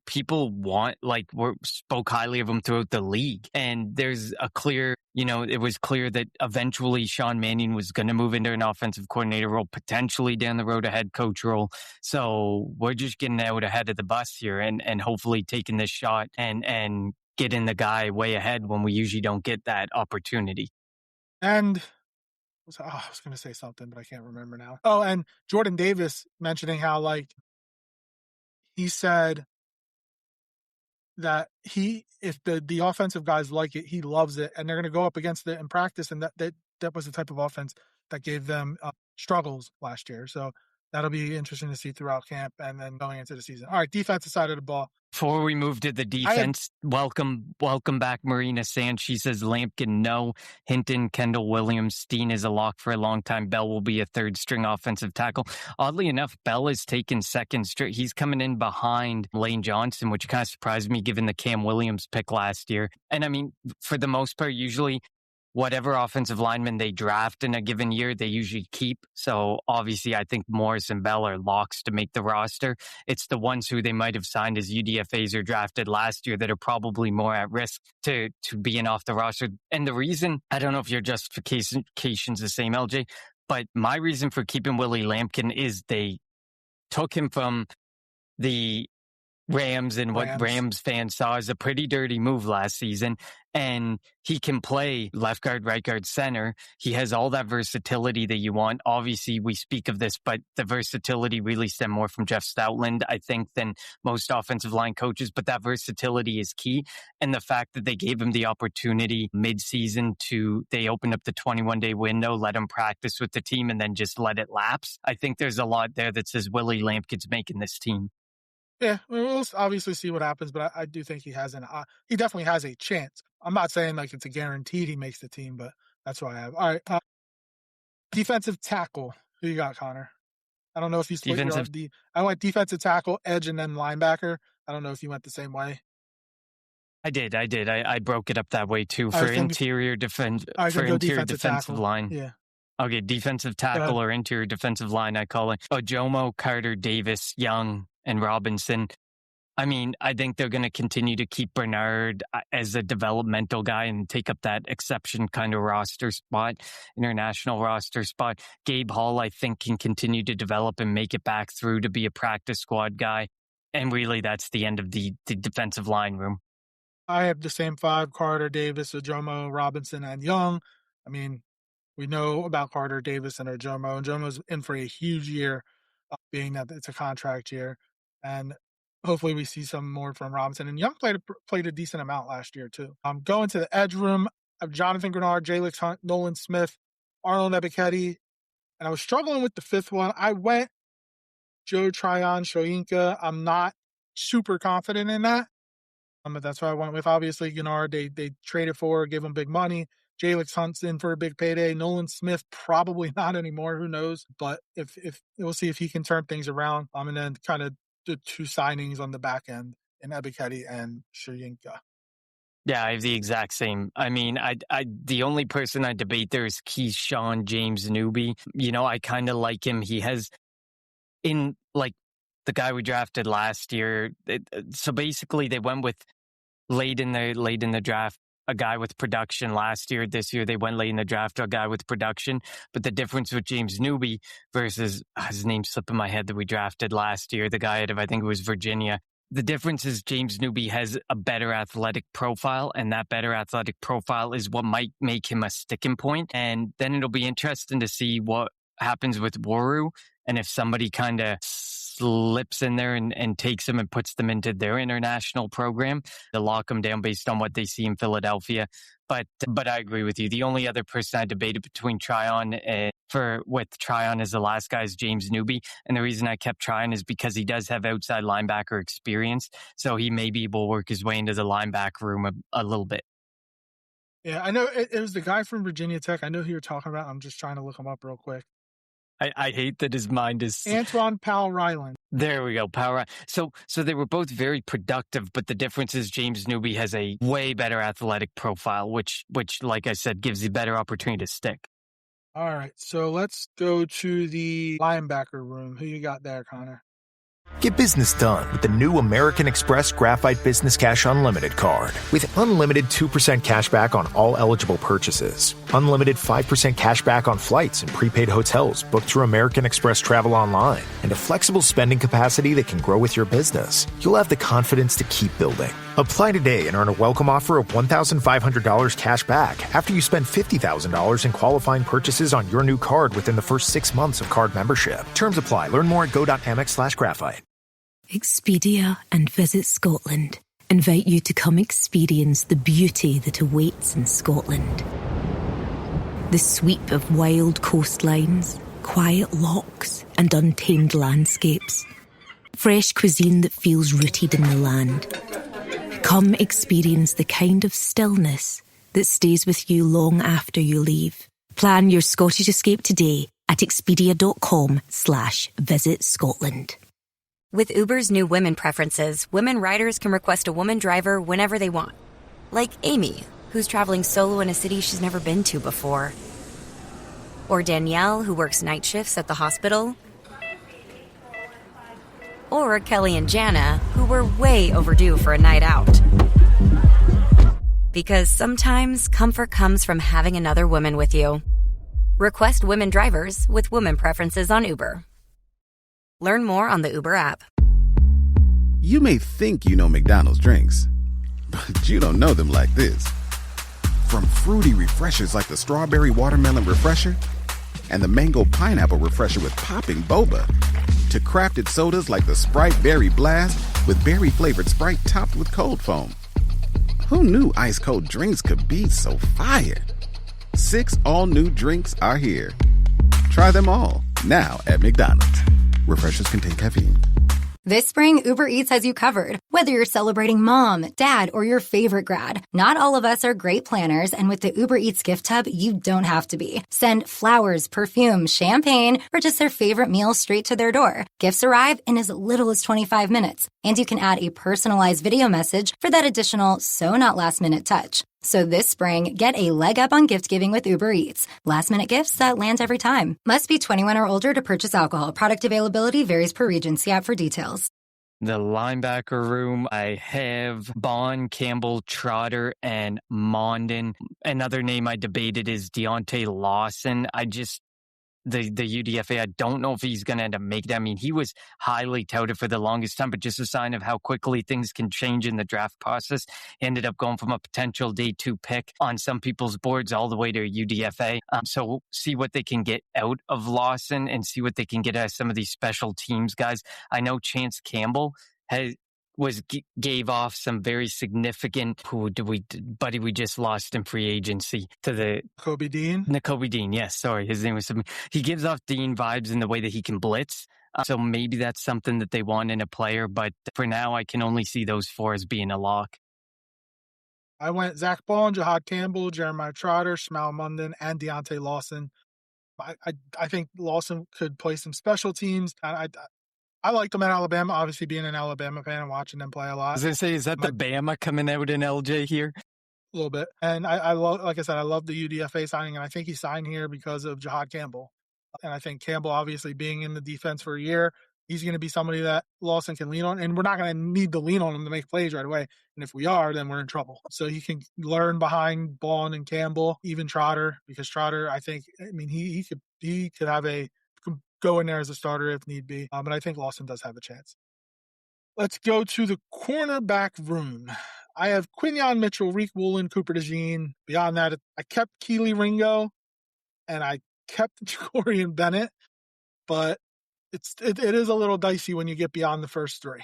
spoke highly of him throughout the league, and there's a clear, it was clear that eventually Sean Mannion was going to move into an offensive coordinator role, potentially down the road a head coach role. So we're just getting out ahead of the bus here, and hopefully taking this shot and getting the guy way ahead when we usually don't get that opportunity. And I was going to say something, but I can't remember now. Oh, and Jordan Davis mentioning how, he said that if the offensive guys like it, he loves it, and they're going to go up against it in practice, and that was the type of offense that gave them struggles last year. So that'll be interesting to see throughout camp and then going into the season. All right, defensive side of the ball. Before we move to the defense, welcome back, Marina Sand. She says Lampkin, no. Hinton, Kendall Williams, Steen is a lock for a long time. Bell will be a 3rd-string offensive tackle. Oddly enough, Bell is taken 2nd straight. He's coming in behind Lane Johnson, which kind of surprised me given the Cam Williams pick last year. And I mean, for the most part, usually whatever offensive lineman they draft in a given year, they usually keep. So obviously, I think Morris and Bell are locks to make the roster. It's the ones who they might have signed as UDFAs or drafted last year that are probably more at risk to being off the roster. And the reason, I don't know if your justification's the same, LJ, but my reason for keeping Willie Lampkin is they took him from the Rams, and what Rams fans saw as a pretty dirty move last season. And he can play left guard, right guard, center. He has all that versatility that you want. Obviously, we speak of this, but the versatility really stemmed more from Jeff Stoutland, I think, than most offensive line coaches. But that versatility is key. And the fact that they gave him the opportunity mid-season they opened up the 21-day window, let him practice with the team, and then just let it lapse. I think there's a lot there that says Willie Lampkin's making this team. Yeah, we'll obviously see what happens, but I do think he definitely has a chance. I'm not saying it's a guaranteed he makes the team, but that's what I have. All right, defensive tackle. Who you got, Connor? I don't know if you split I went defensive tackle, edge, and then linebacker. I don't know if you went the same way. I did. I broke it up that way too for interior defensive line. Yeah. Okay, defensive tackle or interior defensive line, I call it. Ojomo, Carter, Davis, Young, and Robinson. I mean, I think they're going to continue to keep Bernard as a developmental guy and take up that exception kind of roster spot, international roster spot. Gabe Hall, I think, can continue to develop and make it back through to be a practice squad guy. And really, that's the end of the defensive line room. I have the same five: Carter, Davis, Ojomo, Robinson, and Young. I mean, we know about Carter, Davis, and Ojomo. Ojomo's in for a huge year, being that it's a contract year. And hopefully we see some more from Robinson. And Young played a decent amount last year, too. Going to the edge room, I have Jonathan Grenard, Jalix Hunt, Nolan Smith, Arnold Ebiketie. And I was struggling with the fifth one. I went Joe Tryon, Shoyinka. I'm not super confident in that. But that's what I went with. Obviously, Grenard, they traded for, gave him big money. Jalix Hunt's in for a big payday. Nolan Smith, probably not anymore. Who knows? But if we'll see if he can turn things around. And then kind of the two signings on the back end in Ebiketie and Shoyinka. Yeah, I have the exact same. I mean, I the only person I debate there is Keyshawn James Newby. You know, I kind of like him. He has in like the guy we drafted last year. So basically, they went with late in the draft a guy with production last year. This year, they went late in the draft to a guy with production. But the difference with James Newby versus his name's slipping my head that we drafted last year, the guy out of I think it was Virginia. The difference is James Newby has a better athletic profile, and that better athletic profile is what might make him a sticking point. And then it'll be interesting to see what happens with Waru, and if somebody kind of slips in there and takes them and puts them into their international program to lock them down based on what they see in Philadelphia. But I agree with you. The only other person I debated between Tryon with Tryon as the last guy is James Newby. And the reason I kept Tryon is because he does have outside linebacker experience. So he may be able to work his way into the linebacker room a little bit. Yeah, I know it was the guy from Virginia Tech. I know who you're talking about. I'm just trying to look him up real quick. I hate that his mind is... Antoine Powell-Ryland. There we go, Powell. So they were both very productive, but the difference is James Newby has a way better athletic profile, which, like I said, gives you better opportunity to stick. All right, so let's go to the linebacker room. Who you got there, Connor? Get business done with the new American Express Graphite Business Cash Unlimited card. With unlimited 2% cash back on all eligible purchases. Unlimited 5% cash back on flights and prepaid hotels booked through American Express Travel Online. And a flexible spending capacity that can grow with your business. You'll have the confidence to keep building. Apply today and earn a welcome offer of $1,500 cash back after you spend $50,000 in qualifying purchases on your new card within the first 6 months of card membership. Terms apply. Learn more at go.amex/graphite. Expedia and Visit Scotland invite you to come experience the beauty that awaits in Scotland. The sweep of wild coastlines, quiet lochs, and untamed landscapes. Fresh cuisine that feels rooted in the land. Come experience the kind of stillness that stays with you long after you leave. Plan your Scottish escape today at expedia.com/Visit Scotland. With Uber's new women preferences, women riders can request a woman driver whenever they want. Like Amy, who's traveling solo in a city she's never been to before. Or Danielle, who works night shifts at the hospital. Or Kelly and Jana, who were way overdue for a night out. Because sometimes comfort comes from having another woman with you. Request women drivers with women preferences on Uber. Learn more on the Uber app. You may think you know McDonald's drinks, but you don't know them like this. From fruity refreshers like the Strawberry Watermelon Refresher and the Mango Pineapple Refresher with popping boba, to crafted sodas like the Sprite Berry Blast with berry-flavored Sprite topped with cold foam. Who knew ice-cold drinks could be so fire? 6 all-new drinks are here. Try them all, now at McDonald's. Refreshers contain caffeine. This spring, Uber Eats has you covered. Whether you're celebrating mom, dad, or your favorite grad, not all of us are great planners, and with the Uber Eats gift hub, you don't have to be. Send flowers, perfume, champagne, or just their favorite meal straight to their door. Gifts arrive in as little as 25 minutes, and you can add a personalized video message for that additional so-not-last-minute touch. So this spring, get a leg up on gift giving with Uber Eats. Last-minute gifts that land every time. Must be 21 or older to purchase alcohol. Product availability varies per region. See app for details. The linebacker room, I have Bond, Campbell, Trotter, and Mondin. Another name I debated is Deontay Lawson. The UDFA, I don't know if he's going to end up making it. I mean, he was highly touted for the longest time, but just a sign of how quickly things can change in the draft process. Ended up going from a potential day 2 pick on some people's boards all the way to a UDFA. So we'll see what they can get out of Lawson and see what they can get out of some of these special teams guys. I know Chance Campbell gave off some very significant. Buddy, we just lost in free agency to the Nakobe Dean. Nakobe Dean, yes, sorry, his name was. He gives off Dean vibes in the way that he can blitz. So maybe that's something that they want in a player. But for now, I can only see those 4 as being a lock. I went Zach Bond, Jahad Campbell, Jeremiah Trotter, Shmal Munden, and Deontay Lawson. I think Lawson could play some special teams. I liked them at Alabama, obviously being an Alabama fan and watching them play a lot. I was going to say, is that the Bama coming out in LJ here? A little bit. And I love, like I said, I love the UDFA signing, and I think he signed here because of Jahad Campbell. And I think Campbell, obviously being in the defense for a year, he's going to be somebody that Lawson can lean on. And we're not going to need to lean on him to make plays right away. And if we are, then we're in trouble. So he can learn behind Bond and Campbell, even Trotter, because Trotter, he could have go in there as a starter if need be. But I think Lawson does have a chance. Let's go to the cornerback room. I have Quinyon Mitchell, Reek Woolen, Cooper DeJean. Beyond that, I kept Keely Ringo and I kept Jacorian Bennett, but it is a little dicey when you get beyond the first 3.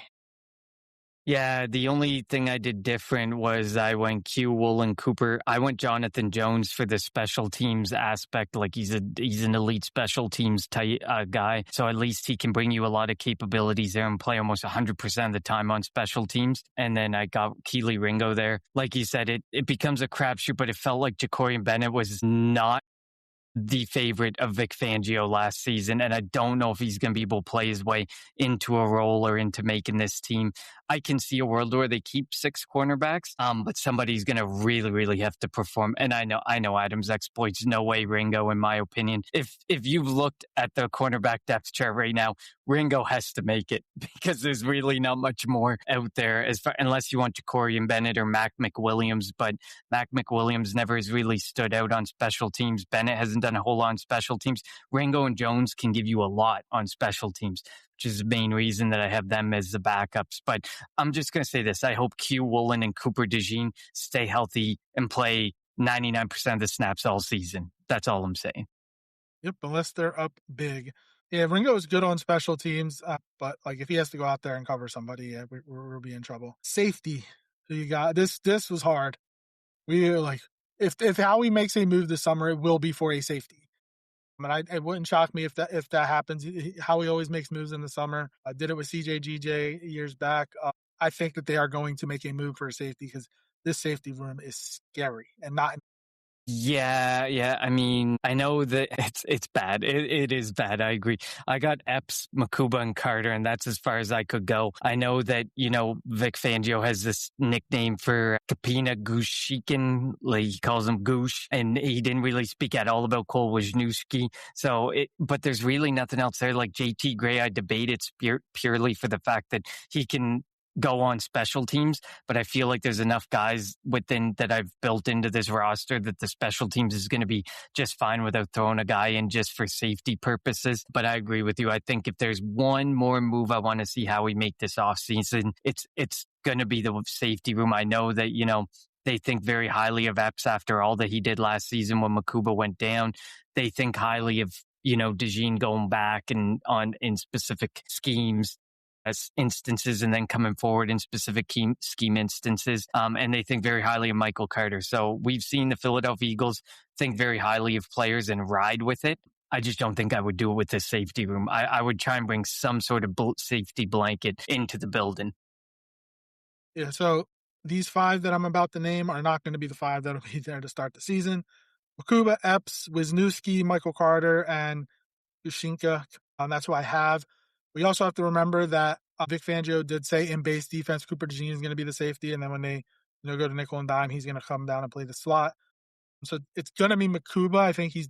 Yeah, the only thing I did different was I went Q, Woolen, Cooper. I went Jonathan Jones for the special teams aspect. Like he's an elite special teams type guy. So at least he can bring you a lot of capabilities there and play almost 100% of the time on special teams. And then I got Keely Ringo there. Like you said, it becomes a crapshoot, but it felt like Jacorian Bennett was not the favorite of Vic Fangio last season, and I don't know if he's going to be able to play his way into a role or into making this team. I can see a world where they keep 6 cornerbacks, but somebody's going to really, really have to perform. And I know Adams exploits no way Ringo, in my opinion. If you've looked at the cornerback depth chart right now, Ringo has to make it because there's really not much more out there unless you want Jacorian Bennett or Mac McWilliams. But Mac McWilliams never has really stood out on special teams. Bennett hasn't done a whole lot on special teams. Ringo and Jones can give you a lot on special teams, which is the main reason that I have them as the backups. But I'm just going to say this. I hope Q, Woolen, and Cooper DeJean stay healthy and play 99% of the snaps all season. That's all I'm saying. Yep, unless they're up big. Yeah, Ringo is good on special teams, but like if he has to go out there and cover somebody, we'll be in trouble. Safety. Who you got? This was hard. We were like, if Howie makes a move this summer, it will be for a safety. I mean, it wouldn't shock me if that happens. Howie always makes moves in the summer. I did it with CJGJ years back. I think that they are going to make a move for a safety because this safety room is scary and not. Yeah. I mean, I know that it's bad. It is bad. I agree. I got Epps, Makuba, and Carter, and that's as far as I could go. I know that, Vic Fangio has this nickname for Kapina Gushikin. Like he calls him Goosh, and he didn't really speak at all about Cole Wisniewski. But there's really nothing else there. Like JT Gray, I debate it's purely for the fact that he can go on special teams, but I feel like there's enough guys within that I've built into this roster that the special teams is going to be just fine without throwing a guy in just for safety purposes. But I agree with you. I think if there's one more move I want to see how we make this offseason, it's going to be the safety room. I know that, they think very highly of Epps after all that he did last season when Makuba went down. They think highly of, DeJean going back and in specific schemes as instances and then coming forward in specific scheme instances. And they think very highly of Michael Carter. So we've seen the Philadelphia Eagles think very highly of players and ride with it. I just don't think I would do it with the safety room. I would try and bring some sort of safety blanket into the building. Yeah, so these 5 that I'm about to name are not going to be the 5 that'll be there to start the season. Makuba, Epps, Wisniewski, Michael Carter, and Ushinka. That's who I have. We also have to remember that Vic Fangio did say in base defense, Cooper DeJean is going to be the safety. And then when they go to nickel and dime, he's going to come down and play the slot. So it's going to be Makuba. I think he's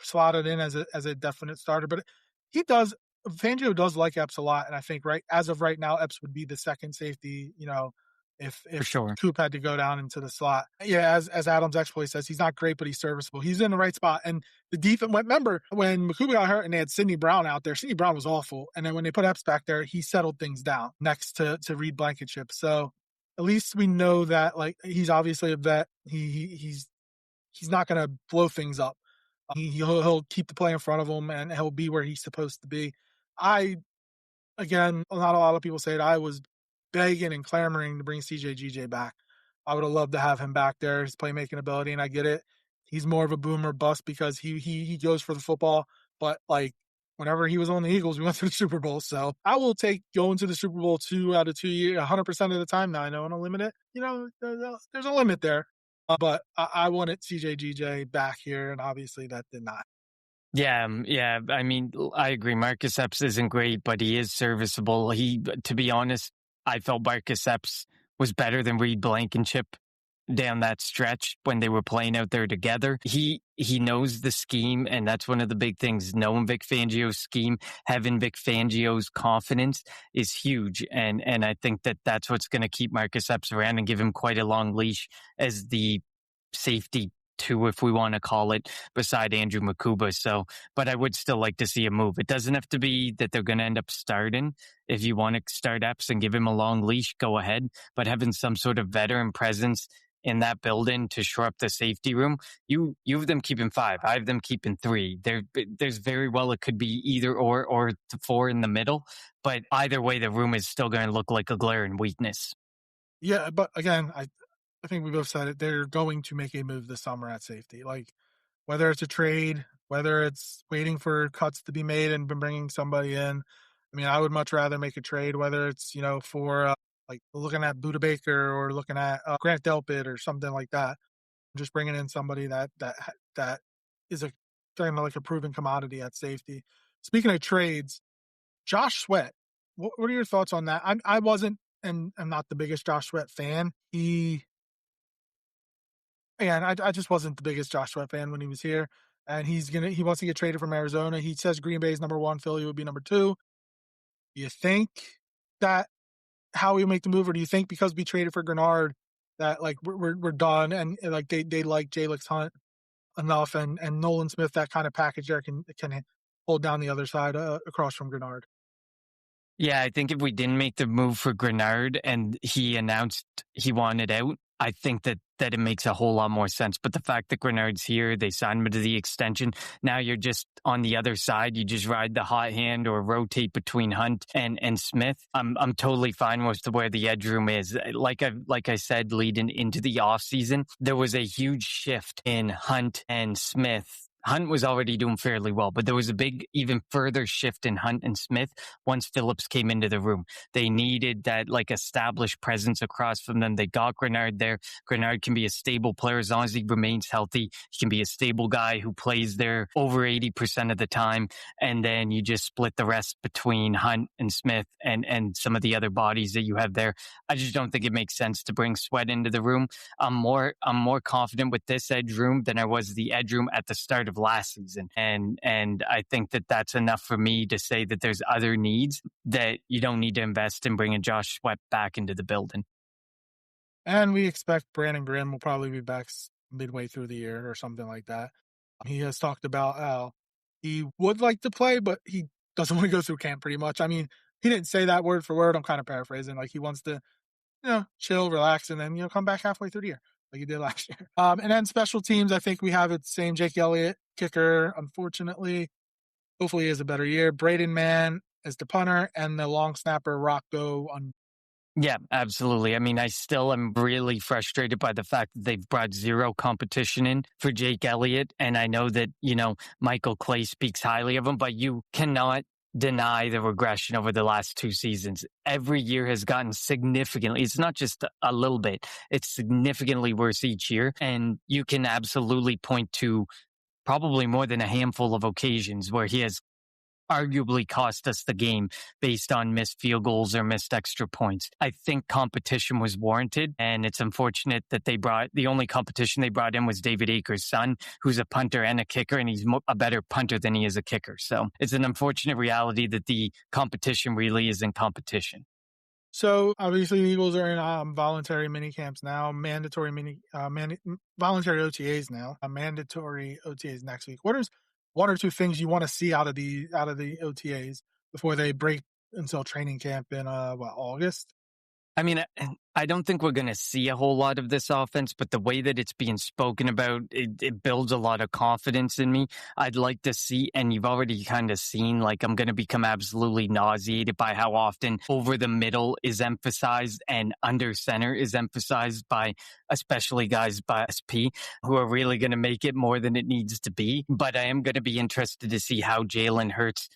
slotted in as a definite starter, but he does Fangio does like Epps a lot, and I think as of right now, Epps would be the second safety. For If sure. Coop had to go down into the slot, yeah, as Adams exploit says, he's not great, but he's serviceable. He's in the right spot, and the defense. Remember when Makuba got hurt and they had Sidney Brown out there? Sidney Brown was awful, and then when they put Epps back there, he settled things down next to Reed Blankenship. So at least we know that he's obviously a vet. He's not going to blow things up. He'll keep the play in front of him, and he'll be where he's supposed to be. Again, not a lot of people say it. I was begging and clamoring to bring CJGJ back. I would have loved to have him back there, his playmaking ability, and I get it. He's more of a boomer bust because he goes for the football, but whenever he was on the Eagles, we went to the Super Bowl. So I will take going to the Super Bowl 2 out of 2 years, 100% of the time. Now I know I'm a limit it. There's a limit there. But I wanted CJGJ back here, and obviously that did not. Yeah. I mean, I agree. Marcus Epps isn't great, but he is serviceable. To be honest, I felt Marcus Epps was better than Reed Blankenship down that stretch when they were playing out there together. He knows the scheme, and that's one of the big things. Knowing Vic Fangio's scheme, having Vic Fangio's confidence is huge. And I think that's what's going to keep Marcus Epps around and give him quite a long leash as the safety 2, if we want to call it, beside Andrew Makuba. So, but I would still like to see a move. It doesn't have to be that they're going to end up starting. If you want to start Epps and give him a long leash, go ahead. But having some sort of veteran presence in that building to shore up the safety room, you have them keeping 5. I have them keeping 3. There's very well it could be either or 4 in the middle. But either way, the room is still going to look like a glaring weakness. Yeah, but again, I think we both said it. They're going to make a move this summer at safety. Whether it's a trade, whether it's waiting for cuts to be made and bringing somebody in. I mean, I would much rather make a trade, whether it's, for looking at Buda Baker or looking at Grant Delpit or something like that. Just bringing in somebody that is a kind of like a proven commodity at safety. Speaking of trades, Josh Sweat, what are your thoughts on that? I wasn't, and I'm not the biggest Josh Sweat fan. I just wasn't the biggest Josh Sweat fan when he was here. And he wants to get traded from Arizona. He says Green Bay is number 1, Philly would be number 2. Do you think that how we make the move, or do you think because we traded for Grenard that we're done and they like Jalix Hunt enough and Nolan Smith, that kind of package there can hold down the other side across from Grenard? Yeah, I think if we didn't make the move for Grenard and he announced he wanted out, I think that it makes a whole lot more sense. But the fact that Grenard's here, they signed him to the extension. Now you're just on the other side. You just ride the hot hand or rotate between Hunt and Smith. I'm totally fine with where the edge room is. Like I said, leading into the offseason, there was a huge shift in Hunt and Smith. Hunt was already doing fairly well, but there was a big, even further shift in Hunt and Smith once Phillips came into the room. They needed that established presence across from them. They got Grenard there. Grenard can be a stable player as long as he remains healthy. He can be a stable guy who plays there over 80% of the time. And then you just split the rest between Hunt and Smith and some of the other bodies that you have there. I just don't think it makes sense to bring Sweat into the room. I'm more confident with this edge room than I was the edge room at the start of last season. And I think that that's enough for me to say that there's other needs that you don't need to invest in bringing Josh Sweat back into the building. And we expect Brandon Graham will probably be back midway through the year or something like that. He has talked about how he would like to play, but he doesn't want to go through camp pretty much. I mean, he didn't say that word for word. I'm kind of paraphrasing. He wants to, chill, relax, and then, come back halfway through the year like he did last year. And then special teams, I think we have it same. Jake Elliott, kicker, unfortunately. Hopefully he has a better year. Braden Mann as the punter, and the long snapper, Rocco. Yeah, absolutely. I mean, I still am really frustrated by the fact that they've brought zero competition in for Jake Elliott. And I know that, Michael Clay speaks highly of him, but you cannot deny the regression over the last 2 seasons. Every year has gotten significantly, it's not just a little bit, it's significantly worse each year. And you can absolutely point to probably more than a handful of occasions where he has arguably cost us the game based on missed field goals or missed extra points. I think competition was warranted, and it's unfortunate that the only competition they brought in was David Akers' son, who's a punter and a kicker, and he's a better punter than he is a kicker. So it's an unfortunate reality that the competition really isn't competition. So obviously the Eagles are in voluntary mini camps now, voluntary OTAs now, mandatory OTAs next week. What is one or two things you want to see out of the OTAs before they break until training camp in August? I mean, I don't think we're going to see a whole lot of this offense, but the way that it's being spoken about, it builds a lot of confidence in me. I'd like to see, and you've already kind of seen, like, I'm going to become absolutely nauseated by how often over the middle is emphasized and under center is emphasized by especially guys by SP who are really going to make it more than it needs to be. But I am going to be interested to see how Jalen Hurts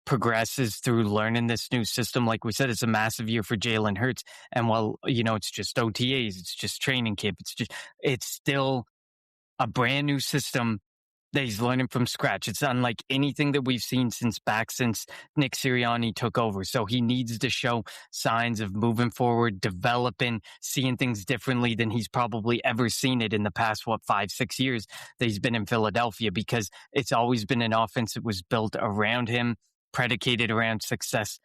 progresses through learning this new system. Like we said, it's a massive year for Jalen Hurts. And while, it's just OTAs, it's just training camp, it's still a brand new system that he's learning from scratch. It's unlike anything that we've seen since Nick Sirianni took over. So he needs to show signs of moving forward, developing, seeing things differently than he's probably ever seen it in the past, 5-6 years that he's been in Philadelphia, because it's always been an offense that was built around him, predicated around success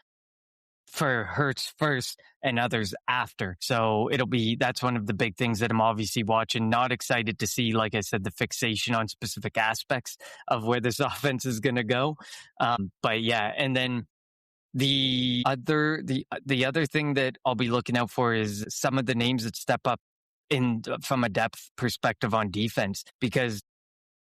for Hurts first and others after. So that's one of the big things that I'm obviously watching. Not excited to see, like I said, the fixation on specific aspects of where this offense is going to go. But yeah, and then the other thing that I'll be looking out for is some of the names that step up from a depth perspective on defense, because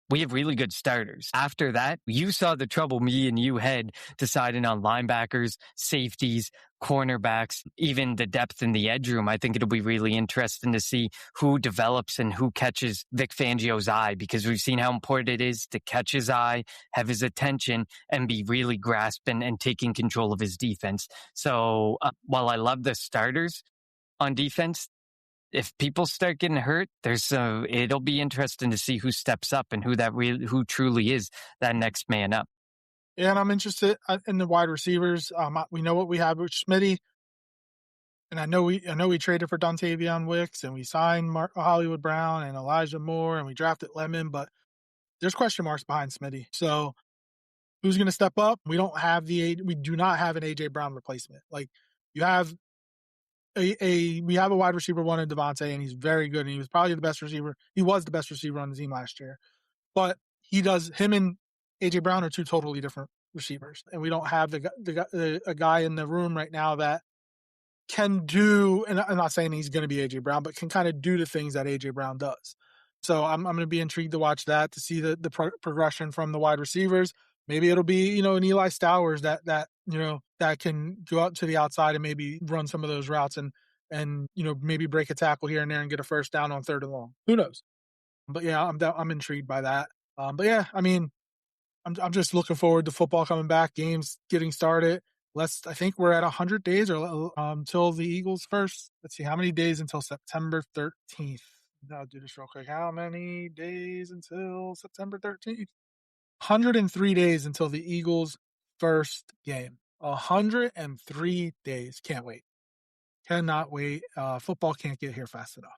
we have really good starters. After that, you saw the trouble me and you had deciding on linebackers, safeties, cornerbacks, even the depth in the edge room. I think it'll be really interesting to see who develops and who catches Vic Fangio's eye, because we've seen how important it is to catch his eye, have his attention, and be really grasping and taking control of his defense. So while I love the starters on defense, if people start getting hurt, it'll be interesting to see who steps up and who truly is that next man up. Yeah, and I'm interested in the wide receivers. We know what we have with Smitty, and I know we traded for Dontavion Wicks, and we signed Hollywood Brown and Elijah Moore, and we drafted Lemon, but there's question marks behind Smitty. So who's going to step up? We do not have an AJ Brown replacement. Like, you have we have a wide receiver one in Devontae, and he's very good. And he was probably the best receiver. He was the best receiver on the team last year. But him and AJ Brown are two totally different receivers, and we don't have a guy in the room right now that can do. And I'm not saying he's going to be AJ Brown, but can kind of do the things that AJ Brown does. So I'm going to be intrigued to watch that, to see the progression from the wide receivers. Maybe it'll be, an Eli Stowers that can go out to the outside and maybe run some of those routes and maybe break a tackle here and there and get a first down on 3rd and long. Who knows? But yeah, I'm intrigued by that. But yeah, I mean, I'm just looking forward to football coming back, games getting started. I think we're at 100 days until the Eagles first. Let's see, how many days until September 13th? I'll do this real quick. How many days until September 13th? 103 days until the Eagles' first game. 103 days. Can't wait. Cannot wait. Football can't get here fast enough.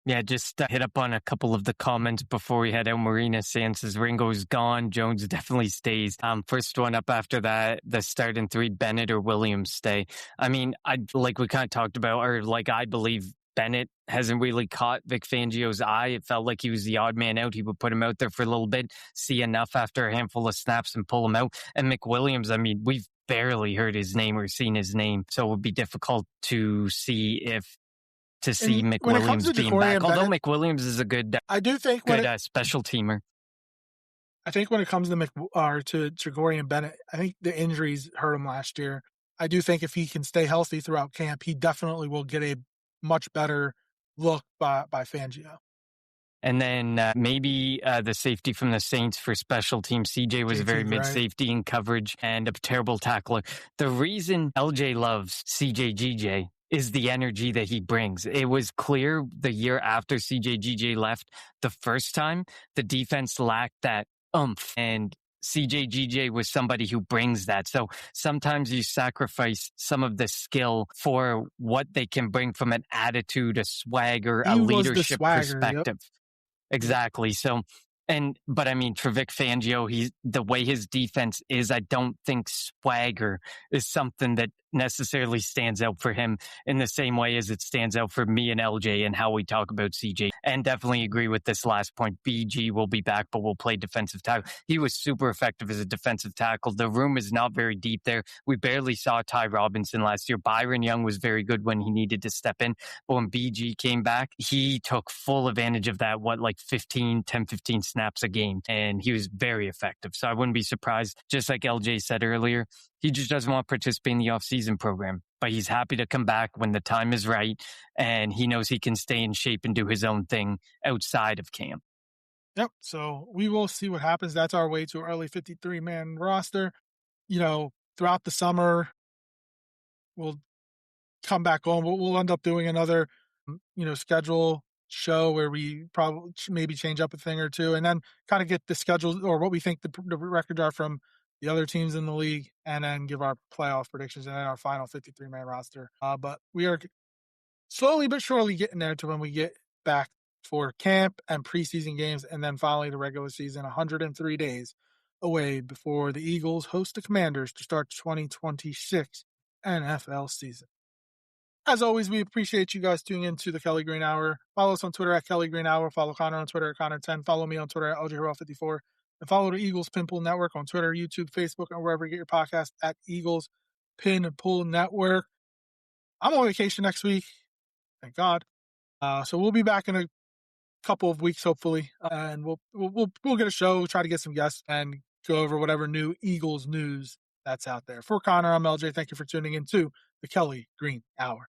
Yeah, just hit up on a couple of the comments before we head out. Marina Sands says Ringo's gone. Jones definitely stays. First one up after that, the start in 3, Bennett or Williams stay. I mean, like we kind of talked about, or like I believe Bennett hasn't really caught Vic Fangio's eye. It felt like he was the odd man out. He would put him out there for a little bit, see enough after a handful of snaps and pull him out. And McWilliams, I mean, we've barely heard his name or seen his name. So it would be difficult to see McWilliams being back. Although McWilliams is a good, I do think special teamer. I think when it comes to Jagori and Bennett, I think the injuries hurt him last year. I do think if he can stay healthy throughout camp, he definitely will get a much better look by Fangio. And then maybe the safety from the Saints for special teams. CJ was very mid-safety in coverage and a terrible tackler. The reason LJ loves CJ is the energy that he brings. It was clear the year after CJ left the first time, the defense lacked that oomph. And CJ was somebody who brings that. So sometimes you sacrifice some of the skill for what they can bring from an attitude, a swagger, a leadership perspective. Yep. Exactly. So, but I mean, Travic Fangio, the way his defense is, I don't think swagger is something that necessarily stands out for him in the same way as it stands out for me and LJ and how we talk about CJ. And definitely agree with this last point. BG will be back, but will play defensive tackle. He was super effective as a defensive tackle. The room is not very deep there. We barely saw Ty Robinson last year. Byron Young was very good when he needed to step in. But when BG came back, he took full advantage of that, 10, 15 snaps a game. And he was very effective. So I wouldn't be surprised, just like LJ said earlier, he just doesn't want to participate in the off-season program, but he's happy to come back when the time is right, and he knows he can stay in shape and do his own thing outside of camp. Yep. So we will see what happens. That's our way to early 53-man roster. Throughout the summer, we'll come back on. We'll end up doing another, schedule show where we probably maybe change up a thing or two, and then kind of get the schedule or what we think the records are from the other teams in the league, and then give our playoff predictions and then our final 53-man roster. But we are slowly but surely getting there to when we get back for camp and preseason games, and then finally the regular season, 103 days away before the Eagles host the Commanders to start 2026 NFL season. As always, we appreciate you guys tuning into the Kelly Green Hour. Follow us on Twitter at Kelly Green Hour. Follow Connor on Twitter at Connor10. Follow me on Twitter at LJHero54. And follow the Eagles Pin Pool Network on Twitter, YouTube, Facebook, and wherever you get your podcast at Eagles Pin Pool Network. I'm on vacation next week. Thank God. So we'll be back in a couple of weeks, hopefully. And we'll get a show, try to get some guests, and go over whatever new Eagles news that's out there. For Connor, I'm LJ. Thank you for tuning in to the Kelly Green Hour.